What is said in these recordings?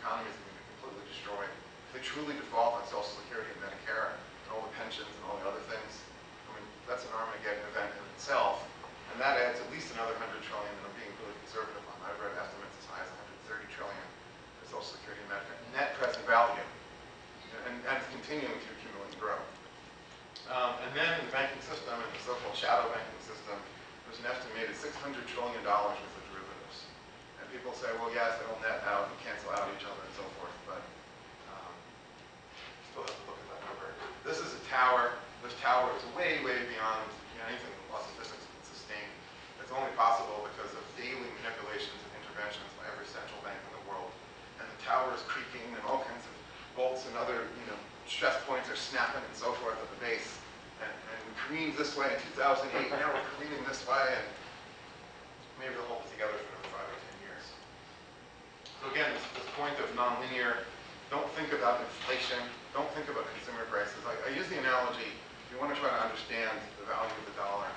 economies are going to be completely destroyed. If they truly default on Social Security and Medicare and all the pensions and all the other things, I mean, that's an Armageddon event in itself, and that adds at least another 100 trillion, and I'm being really conservative on. I've read estimates as high as 130 trillion for Social Security and Medicare net present value, and it's continuing to accumulate and grow. And then in the banking system, in the so-called shadow banking system, there's an estimated $600 trillion worth of derivatives. And people say, well, yes, they'll net out and cancel out each other and so forth, but still have to look at that number. This is a tower. This tower is way, way beyond anything that laws of physics can sustain. It's only possible because of daily manipulations and interventions by every central bank in the world. And the tower is creaking, and all kinds of bolts and other stress points are snapping and so forth at the base. And we careened this way in 2008, now we're careening this way, and maybe they'll hold it together for another 5 or 10 years. So again, this point of nonlinear, don't think about inflation, don't think about consumer prices. I use the analogy, if you want to try to understand the value of the dollar,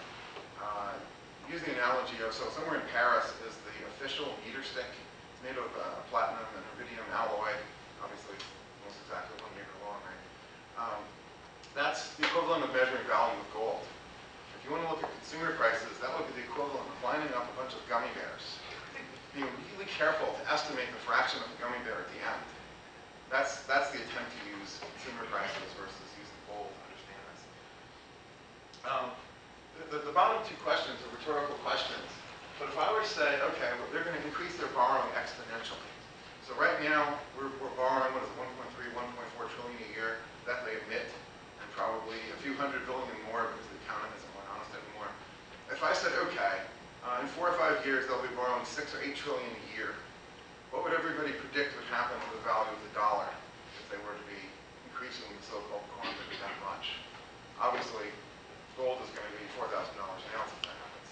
use the analogy of, so somewhere in Paris is the official meter stick. It's made of platinum and rubidium alloy, obviously almost exactly 1 meter long, right? That's the equivalent of measuring value of gold. If you want to look at consumer prices, that would be the equivalent of lining up a bunch of gummy bears. Being really careful to estimate the fraction of a gummy bear at the end. That's the attempt to use consumer prices versus using gold to understand this. The bottom two questions are rhetorical questions. But if I were to say, okay, well, they're going to increase their borrowing exponentially. So right now, we're borrowing, what is it, 1.3, 1.4 trillion a year. That they admit. Probably a few hundred billion more because the economy isn't more honest anymore. If I said, okay, in 4 or 5 years they'll be borrowing 6 or 8 trillion a year, what would everybody predict would happen to the value of the dollar if they were to be increasing the so-called quantity that much? Obviously, gold is going to be $4,000 an ounce if that happens.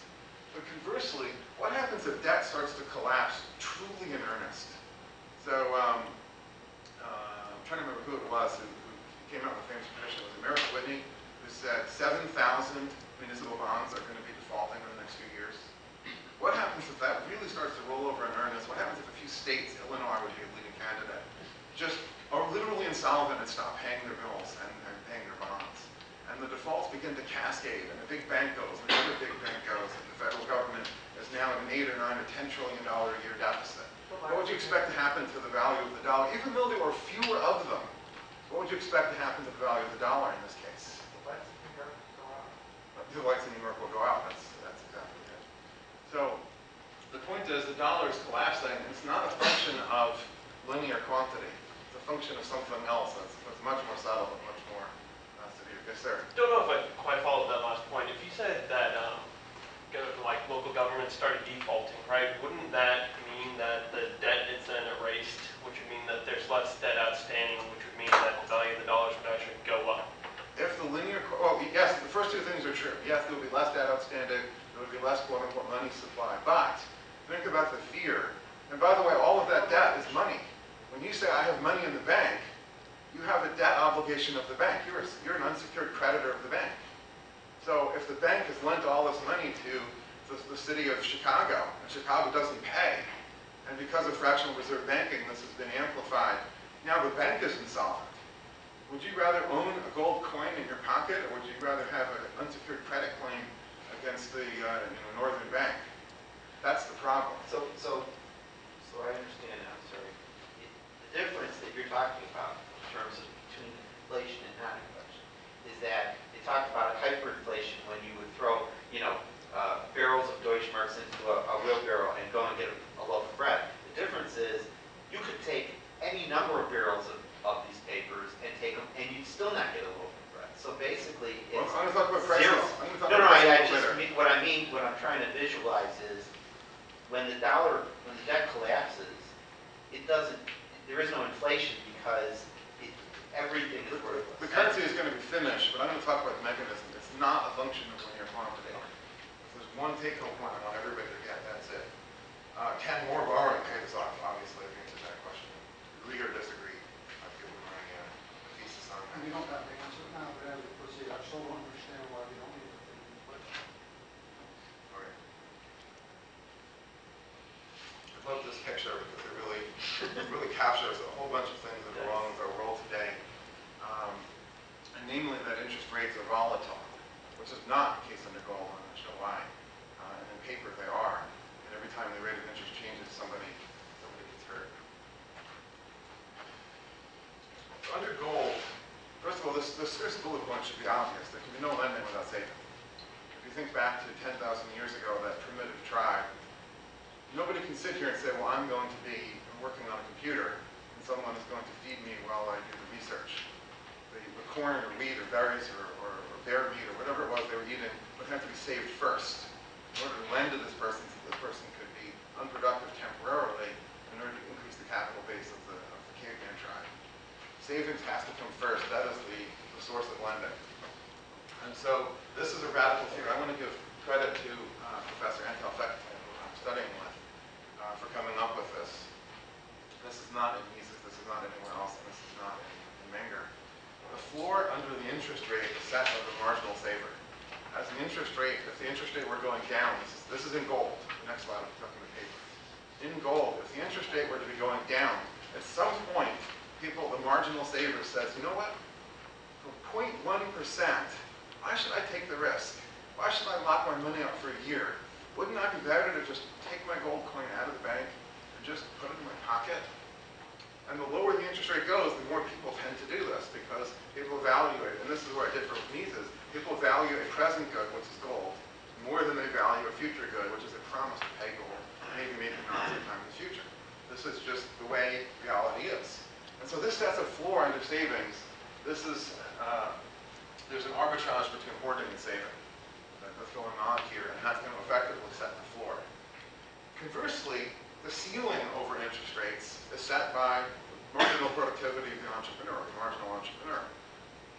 But conversely, what happens if debt starts to collapse truly in earnest? So I'm trying to remember who it was who came out with a famous prediction. Was it Merrick Whitney, who said 7,000 municipal bonds are going to be defaulting in the next few years? What happens if that really starts to roll over in earnest? What happens if a few states, Illinois would be a leading candidate, just are literally insolvent and stop paying their bills and paying their bonds? And the defaults begin to cascade, and a big bank goes, and another big bank goes, and the federal government is now at an $8 or $9 or $10 trillion a year deficit. What would you expect to happen to the value of the dollar? Even though there were fewer of them, what would you expect to happen to the value of the dollar in this case? The lights in New York will go out. The lights in New York will go out. That's exactly it. So the point is the dollar is collapsing. It's not a function of linear quantity. It's a function of something else that's much more subtle and much more severe. Yes, sir? Don't know if I quite followed that last point. If you said that like local governments started defaulting, right, wouldn't that mean that the debt is then erased, which would mean that there's less debt outstanding, which would mean that the value of the dollars would actually go up? If the linear, well, yes, the first two things are true. Yes, there would be less debt outstanding, there would be less quote-unquote money supply. But think about the fear. And by the way, all of that debt is money. When you say, I have money in the bank, you have a debt obligation of the bank. You're an unsecured creditor of the bank. So if the bank has lent all this money to the city of Chicago, and Chicago doesn't pay, and because of fractional reserve banking, this has been amplified, now the bank is insolvent. Would you rather own a gold coin in your pocket, or would you rather have an unsecured credit claim against the Northern Bank? That's the problem. So I understand now, sorry. The difference that you're talking about in terms of between inflation and non-inflation is that they talked about hyperinflation when you would throw, barrels of Deutschmarks into a wheelbarrow and go and get a loaf of bread. The difference is you could take any number of barrels of these papers and take them, and you'd still not get a loaf of bread. So basically, it's I'm going to talk about prices. zero. What I'm trying to visualize is when the debt collapses, there is no inflation because everything is worthless. The currency is going to be finished, but I'm going to talk about the mechanism. It's not a function of linear quantity. If there's one take-home point I want everybody to get, that's it. Can more borrowing pay this off? Obviously, I've answered that question. Agree or disagree? I've given my thesis on that. We don't have to answer it now, but as we proceed, I still don't understand why we don't need to take inflation. Okay. I love this picture because it really captures a whole bunch of things that are wrong with our world today, and namely that interest rates are volatile, which is not the case under gold. I'm going to show why. And in paper they are, and every time the rate of interest changes, somebody gets hurt. So under gold, first of all, this first bullet point should be obvious. There can be no lending without saving. If you think back to 10,000 years ago, that primitive tribe, nobody can sit here and say, well, I'm going to be working on a computer, and someone is going to feed me while I do the research. The corn or wheat or berries or bear meat or whatever it was they were eating would have to be saved first. In order to lend to this person, so this person could be unproductive temporarily in order to increase the capital base of the caveman tribe. Savings has to come first. That is the source of lending. And so this is a radical theory. I want to give credit to Professor Antal Fekete, who I'm studying with, for coming up with this. This is not in Mises, this is not anywhere else, and this is not in Menger. The floor under the interest rate is set by the marginal saver. As an interest rate, if the interest rate were going down, this is in gold. The next slide, I'm talking the paper. In gold, if the interest rate were to be going down, at some point, the marginal saver says, you know what? For 0.1%, why should I take the risk? Why should I lock my money up for a year? Wouldn't it be better to just take my gold coin out of the bank and just put it in my pocket? And the lower the interest rate goes, the more people tend to do this because people evaluate, and this is where I differ with Mises, people value a present good, which is gold, more than they value a future good, which is a promise to pay gold, maybe not sometime in the future. This is just the way reality is. And so this sets a floor under savings. This is, there's an arbitrage between hoarding and saving that's going on here, and that's going to effectively set the floor. Conversely, the ceiling over interest rates is set by marginal productivity of the entrepreneur, the marginal entrepreneur.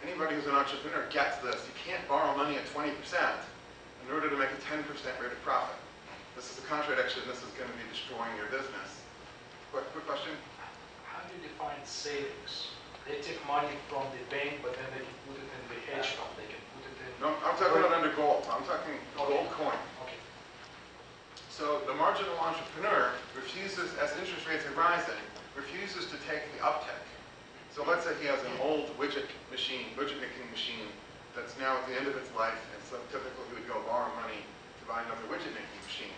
Anybody who's an entrepreneur gets this. You can't borrow money at 20% in order to make a 10% rate of profit. This is a contradiction. This is going to be destroying your business. Quick question? How do you define savings? They take money from the bank, but then they can put it in the hedge fund. They can put it in... No, I'm talking about under gold. I'm talking gold coin. Okay. So the marginal entrepreneur refuses, as interest rates are rising, refuses to take the uptick. So let's say he has an old widget making machine that's now at the end of its life, and so typically he would go borrow money to buy another widget making machine.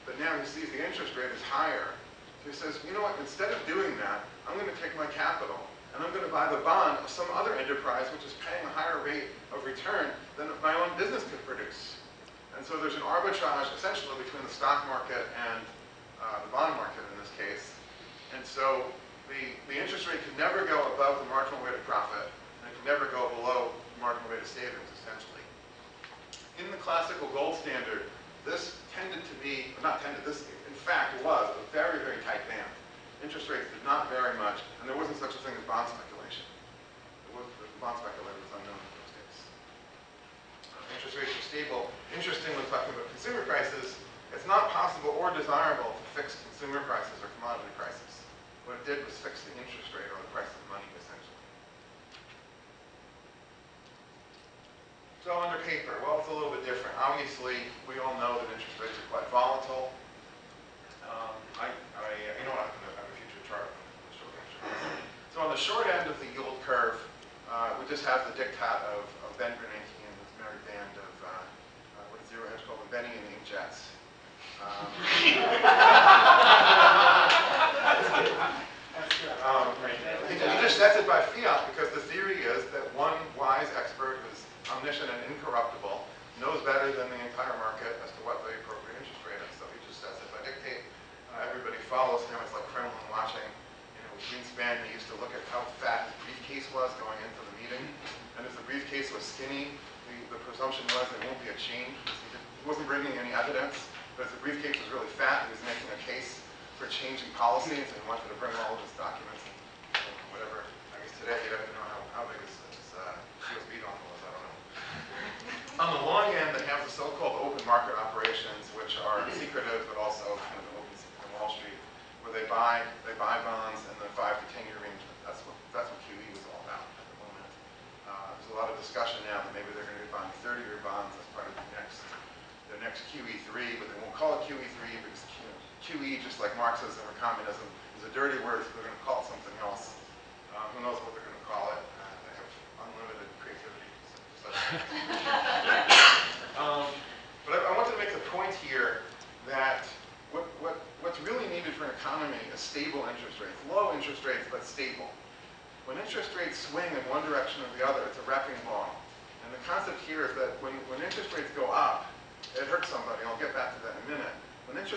But now he sees the interest rate is higher. So he says, you know what, instead of doing that, I'm going to take my capital and I'm going to buy the bond of some other enterprise which is paying a higher rate of return than my own business could produce. And so there's an arbitrage essentially between the stock market and the bond market in this case. And so the interest rate can never go above the marginal rate of profit, and it can never go below the marginal rate of savings, essentially. In the classical gold standard, this tended to be, not tended, this in fact was a very, very tight band. Interest rates did not vary much, and there wasn't such a thing as bond speculation. The bond speculator was unknown in those days. Interest rates are stable. Interestingly, talking about consumer prices, it's not possible or desirable to fix consumer prices or commodity prices. What it did was fix the interest rate or the price of money, essentially. So under paper, well, it's a little bit different. Obviously, we all know that interest rates are quite volatile. You know what, I'm going to have a future chart on the short answer. So on the short end of the yield curve, we just have the diktat of Ben Bernanke and his merry band of, what is Zero Hedge called, the Benny and the Inkjets. He just sets it by fiat because the theory is that one wise expert who's omniscient and incorruptible knows better than the entire market as to what the appropriate interest rate is. So he just sets it by dictate. Everybody follows him. It's like Kremlin watching. You know, with Greenspan, he used to look at how fat his briefcase was going into the meeting. And if the briefcase was skinny, the presumption was there won't be a change. He wasn't bringing any evidence. But if the briefcase was really fat, he was making a case for changing policies, and he wanted to bring all of his documents and whatever. I guess today he'd have to know how big his USB dongle was. I don't know. On the long end, they have the so-called open market operations, which are secretive, but also kind of an open secret on Wall Street, where they buy bonds in the 5 to 10 year range. That's what QE was all about at the moment. There's a lot of discussion now that maybe they're going to be buying 30-year bonds as part of their next QE3, but they won't call it QE3 because QE, just like Marxism or communism, is is a dirty word, so they're going to call it something else. Who knows what they're going to call it? They have unlimited creativity. So but I wanted to make the point here that what's really needed for an economy is stable interest rates. Low interest rates, but stable. When interest rates swing in one direction or the other, it's a wrecking ball. And the concept here is that when interest rates go up, it hurts somebody. I'll get back to that in a minute. When interest